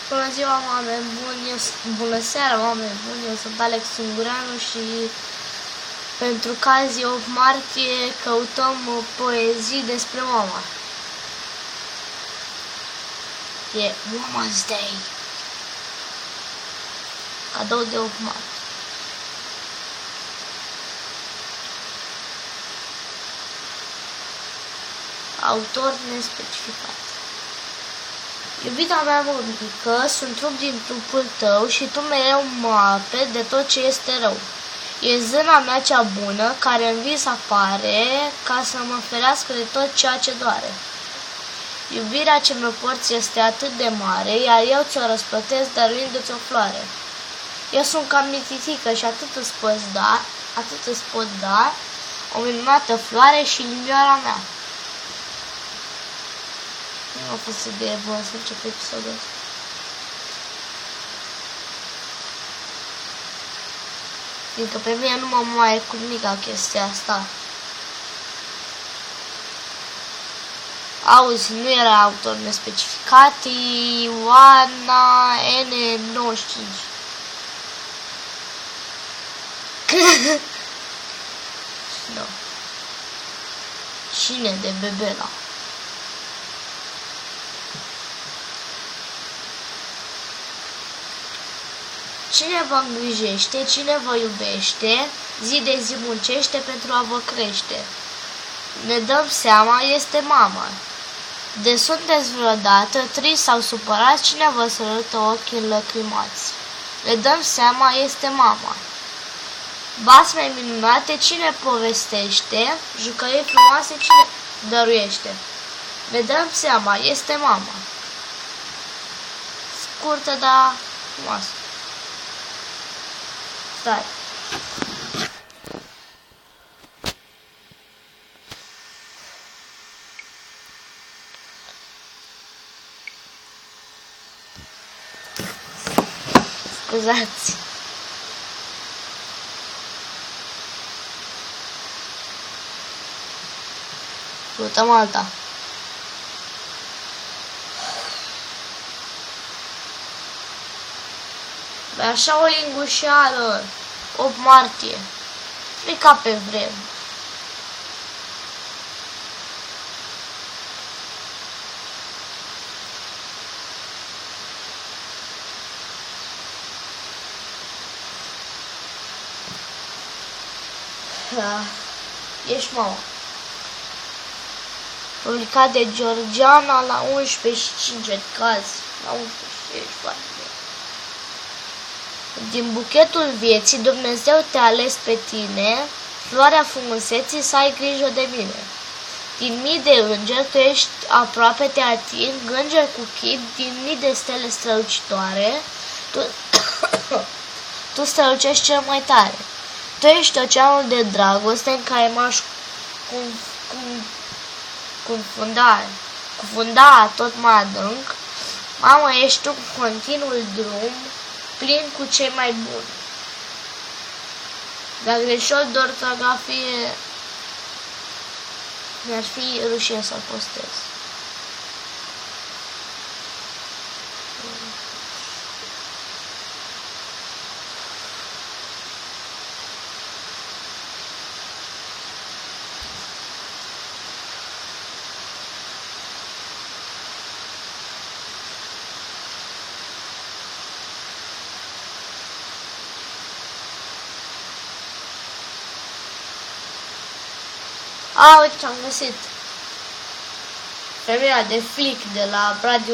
Bună ziua, oameni buni, bună seara, oameni buni, eu sunt Alex Ungureanu și pentru că azi e 8 martie căutăm poezii despre mama. E Women's Day, cadou de 8 martie. Autor nespecificat. Iubita mea mămică, sunt trup din trupul tău și tu mereu mă aperi de tot ce este rău. E zâna mea cea bună, care în vis apare, ca să mă ferească de tot ceea ce doare. Iubirea ce mă porți este atât de mare, iar eu ți-o răsplătesc dăruindu-ți o floare. Eu sunt ca mititică și atât îți pot da, o minunată floare și inimioara mea. Nu a fost idee bună să încep episodul ăsta. Fiindcă pe mine nu mă mai comunica chestia asta. Auzi, nu era autor nespecificat, Ioana N95. No. Cine de Bebela? Cine vă îngrijește, cine vă iubește, zi de zi muncește pentru a vă crește. Ne dăm seama, este mama. De sunteți vreodată triști sau supărați, cine vă sărută ochii înlăcrimați. Ne dăm seama, este mama. Basme minunate, cine povestește, jucării frumoase, cine dăruiește. Ne dăm seama, este mama. Scurtă, dar frumoasă. Stai. Scuzați. Căutăm alta. Băi, așa o lingușeală, 8 martie, nu-i ca pe vreme. Ești mama. Publicat de Georgiana la 11 și 5 caz. La 11 și ești foarte bine. Din buchetul vieții Dumnezeu te-a ales pe tine, floarea frumuseții, să ai grijă de mine. Din mii de îngeri tu ești aproape, te ating, înger cu chip, din mii de stele strălucitoare, tu strălucești cel mai tare. Tu ești oceanul de dragoste în care m-aș cufunda tot mai adânc. Mamă, ești tu cu continuul drum, plin cu cei mai buni. Dar greșeli de ortografie mi-ar fi rușine să-l postez. Uite ce-am găsit. Femeia de flic de la Radio